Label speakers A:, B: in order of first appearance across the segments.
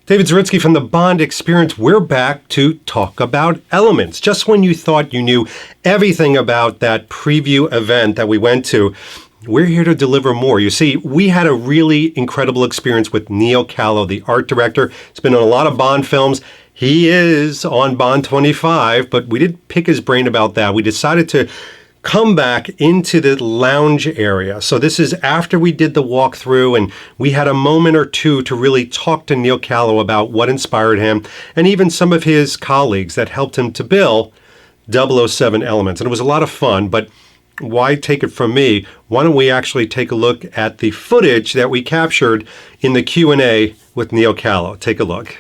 A: David Zaritsky from the Bond Experience. We're back to talk about Elements. Just when you thought you knew everything about that preview event that we went to, we're here to deliver more. You see, we had a really incredible experience with Neal Callow, the art director. He's been on a lot of Bond films. He is on Bond 25, but we didn't pick his brain about that. We decided to come back into the lounge area. So this is after we did the walkthrough, and we had a moment or two to really talk to Neal Callow about what inspired him, and even some of his colleagues that helped him to build 007 Elements. And it was a lot of fun, but why take it from me? Why don't we actually take a look at the footage that we captured in the Q&A with Neal Callow. Take a look.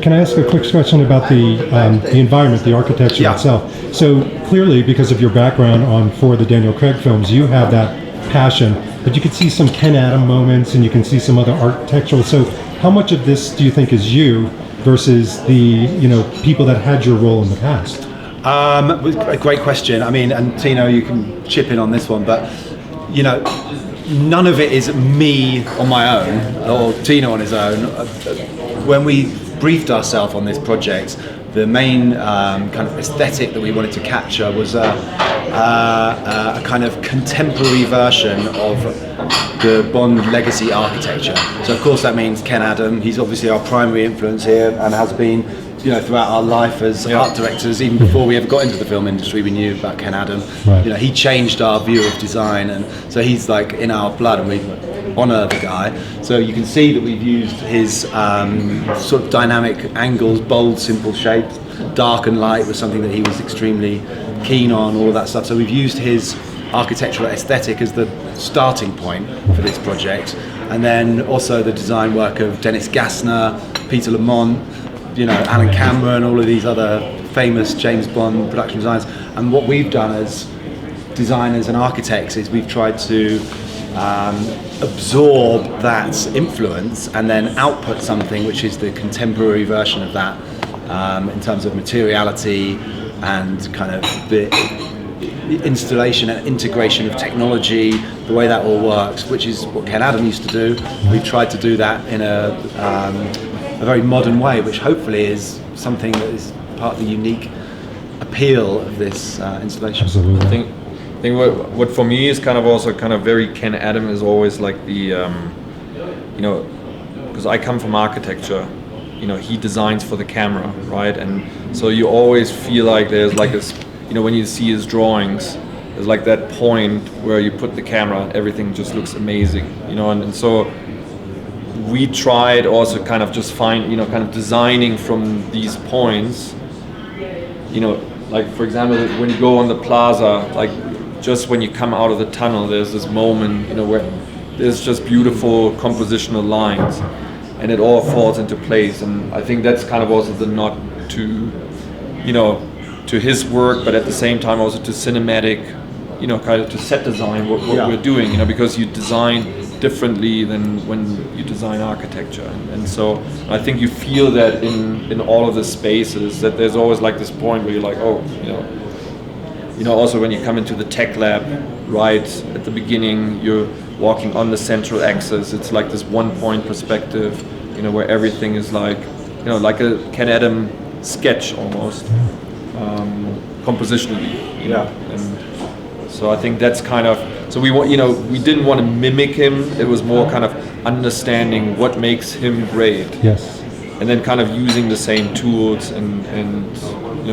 B: Can I ask a quick question about the environment, the architecture itself? So clearly, because of your background on 4 of the Daniel Craig films, you have that passion, but you can see some Ken Adam moments and you can see some other architectural. So how much of this do you think is you versus the people that had your role in the past?
C: A great question. I mean, and Tino, you can chip in on this one, but none of it is me on my own or Tino on his own. When we briefed ourselves on this project, the main kind of aesthetic that we wanted to capture was a kind of contemporary version of the Bond legacy architecture. So of course that means Ken Adam. He's obviously our primary influence here and has been throughout our life as art directors. Even before we ever got into the film industry, we knew about Ken Adam.
B: Right.
C: He changed our view of design, and so he's like in our blood, and we honour the guy. So you can see that we've used his sort of dynamic angles, bold, simple shapes. Dark and light was something that he was extremely keen on, all that stuff. So we've used his architectural aesthetic as the starting point for this project. And then also the design work of Dennis Gassner, Peter Lamont, Alan Cameron, all of these other famous James Bond production designers. And what we've done as designers and architects is we've tried to absorb that influence and then output something which is the contemporary version of that in terms of materiality and kind of the installation and integration of technology, the way that all works, which is what Ken Adam used to do. We've tried to do that in a very modern way, which hopefully is something that is part of the unique appeal of this installation.
B: Absolutely.
D: I think what for me is kind of also kind of very Ken Adam is always like the, because I come from architecture, he designs for the camera, right? And so you always feel like there's like this, when you see his drawings, there's like that point where you put the camera and everything just looks amazing, and so we tried also kind of just kind of designing from these points, like for example, when you go on the plaza, like just when you come out of the tunnel, there's this moment, where there's just beautiful compositional lines and it all falls into place. And I think that's kind of also the nod to, to his work, but at the same time also to cinematic, kind of to set design, what we're doing, because you design differently than when you design architecture. And so I think you feel that in all of the spaces, that there's always like this point where you're like, also when you come into the tech lab, right at the beginning, you're walking on the central axis. It's like this one-point perspective, where everything is like, like a Ken Adam sketch almost, compositionally. And so I think that's kind of, so we didn't want to mimic him. It was more kind of understanding what makes him great.
B: Yes.
D: And then kind of using the same tools and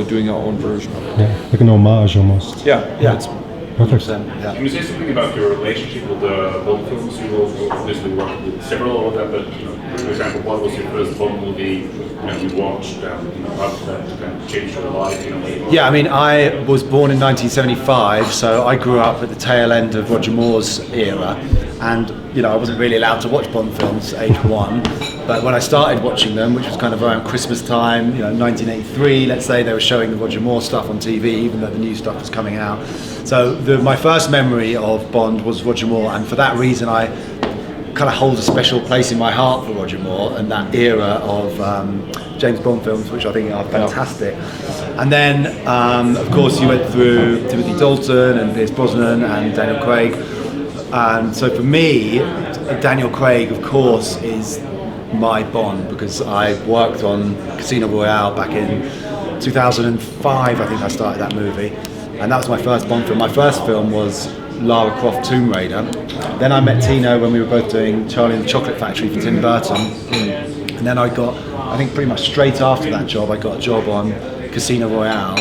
D: doing our own version of it.
B: Yeah, like an homage almost.
D: Yeah.
B: It's perfect.
E: Yeah. Can you say something about your relationship with the Bond films? You obviously worked with several of them, but for example, what was your first Bond movie you watched? How did that kind of change your life?
C: Yeah, I mean, I was born in 1975, so I grew up at the tail end of Roger Moore's era, and I wasn't really allowed to watch Bond films age 1, but when I started watching them, which was kind of around Christmas time, 1983, let's say, they were showing the Roger Moore stuff on TV, even though the new stuff was coming out. So my first memory of Bond was Roger Moore, and for that reason I kind of hold a special place in my heart for Roger Moore and that era of James Bond films, which I think are fantastic. And then, of course, you went through Timothy Dalton and Pierce Brosnan and Daniel Craig. And so for me, Daniel Craig, of course, is my Bond, because I worked on Casino Royale back in 2005, I think I started that movie, and that was my first Bond film. My first film was Lara Croft Tomb Raider. Then I met Tino when we were both doing Charlie and the Chocolate Factory for Tim Burton, and then I think pretty much straight after that job, I got a job on Casino Royale,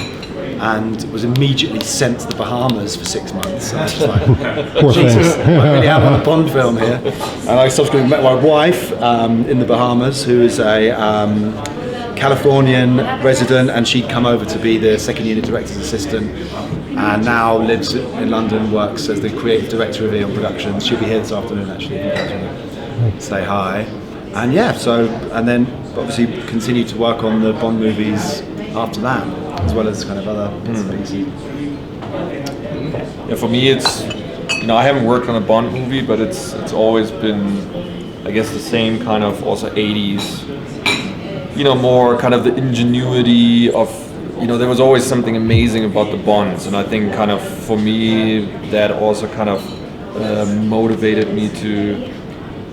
C: and was immediately sent to the Bahamas for 6 months. I was just like,
B: Poor
C: Jesus,
B: thing.
C: I really am on a Bond film here. And I subsequently met my wife in the Bahamas, who is a Californian resident, and she'd come over to be the second unit director's assistant, and now lives in London, works as the creative director of Eon Productions. She'll be here this afternoon, actually, if you guys want to say hi. And yeah, and then obviously continued to work on the Bond movies after that, as well as kind of other bits and pieces.
D: Yeah, for me, it's, I haven't worked on a Bond movie, but it's always been, I guess, the same kind of also 80s, more kind of the ingenuity of, there was always something amazing about the Bonds, and I think kind of for me that also kind of motivated me to,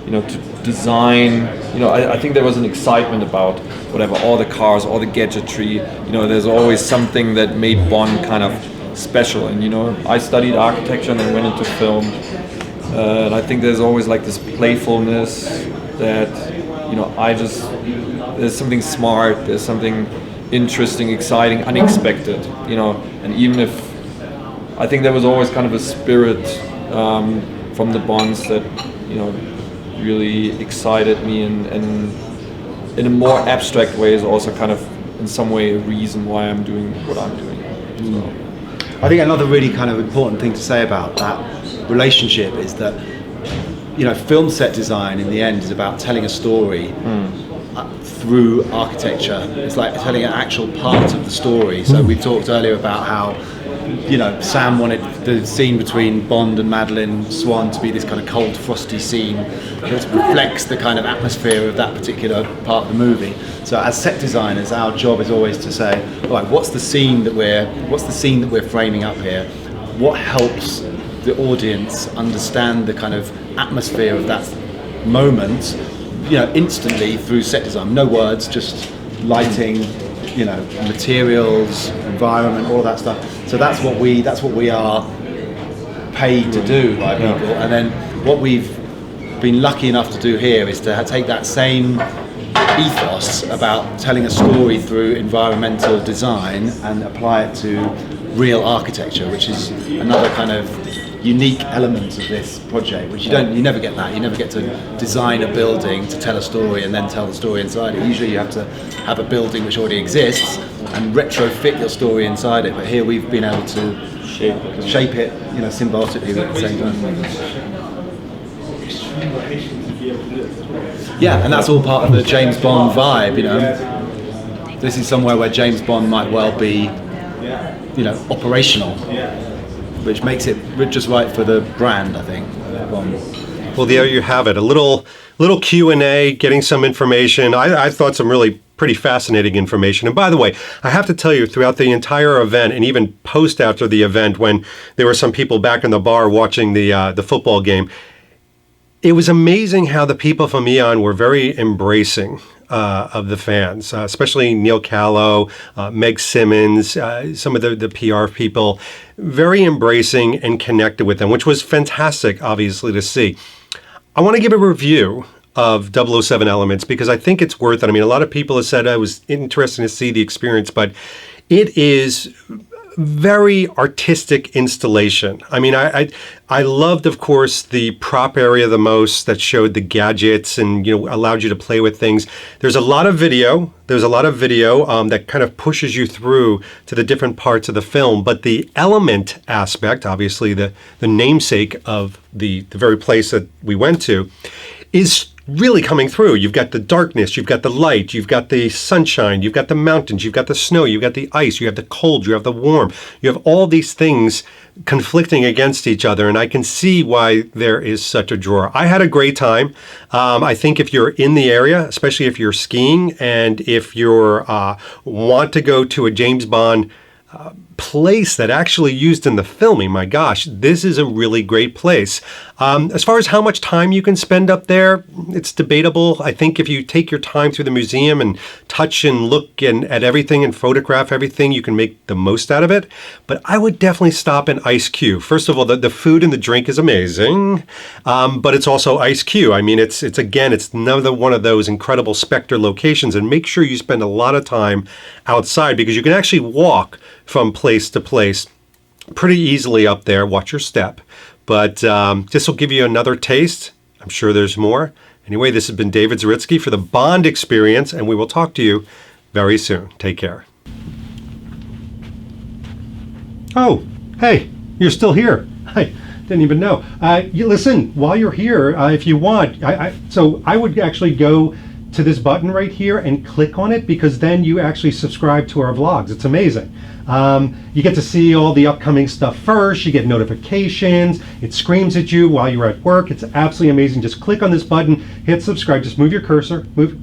D: to design. I think there was an excitement about whatever, all the cars, all the gadgetry. There's always something that made Bond kind of special. And I studied architecture and then went into film. And I think there's always like this playfulness that, there's something smart, there's something interesting, exciting, unexpected, and even if, I think there was always kind of a spirit from the Bonds that, really excited me, and in a more abstract way is also kind of in some way a reason why I'm doing what I'm doing. So.
C: I think another really kind of important thing to say about that relationship is that, film set design in the end is about telling a story through architecture. It's like telling an actual part of the story. So we talked earlier about how, Sam wanted the scene between Bond and Madeline Swan to be this kind of cold, frosty scene that reflects the kind of atmosphere of that particular part of the movie. So as set designers, our job is always to say, all right, what's the scene that we're framing up here? What helps the audience understand the kind of atmosphere of that moment, instantly through set design. No words, just lighting, materials, environment, all that stuff. So that's what we are paid to do by people. And then what we've been lucky enough to do here is to take that same ethos about telling a story through environmental design and apply it to real architecture, which is another kind of unique element of this project, which you never get that. You never get to design a building to tell a story and then tell the story inside it. Usually you have to have a building which already exists and retrofit your story inside it. But here we've been able to shape it, symbiotically at the same time. Yeah, and that's all part of the James Bond vibe, This is somewhere where James Bond might well be, operational, which makes it just right for the brand, I think.
A: Well, there you have it. A little Q&A, getting some information. I thought some really pretty fascinating information. And by the way, I have to tell you, throughout the entire event, and even post after the event, when there were some people back in the bar watching the football game, it was amazing how the people from Eon were very embracing of the fans, especially Neal Callow, Meg Simmons, some of the PR people, very embracing and connected with them, which was fantastic, obviously, to see. I want to give a review of 007 Elements because I think it's worth it. I mean, a lot of people have said it was interesting to see the experience, but it is very artistic installation. I mean, I loved, of course, the prop area the most, that showed the gadgets and, allowed you to play with things. There's a lot of video. That kind of pushes you through to the different parts of the film. But the element aspect, obviously the namesake of the very place that we went to, is really coming through. You've got the darkness, you've got the light, you've got the sunshine, you've got the mountains, you've got the snow, you've got the ice, you have the cold, you have the warm. You have all these things conflicting against each other, and I can see why there is such a draw. I had a great time. I think if you're in the area, especially if you're skiing, and if you're want to go to a James Bond place that actually used in the filming. My gosh, this is a really great place. As far as how much time you can spend up there, it's debatable. I think if you take your time through the museum and touch and look at everything and photograph everything, you can make the most out of it. But I would definitely stop in Ice Q. First of all, the food and the drink is amazing, but it's also Ice Q. I mean, it's another one of those incredible Spectre locations, and make sure you spend a lot of time outside because you can actually walk from place to place pretty easily up there. Watch your step. But this will give you another taste. I'm sure there's more. Anyway, this has been David Zaritsky for the Bond Experience, and we will talk to you very soon. Take care. Oh, hey, you're still here. I didn't even know. Listen, while you're here, if you want, so I would actually go to this button right here and click on it, because then you actually subscribe to our vlogs. It's amazing. You get to see all the upcoming stuff first. You get notifications. It screams at you while you're at work. It's absolutely amazing. Just click on this button, hit subscribe, just move your cursor, move.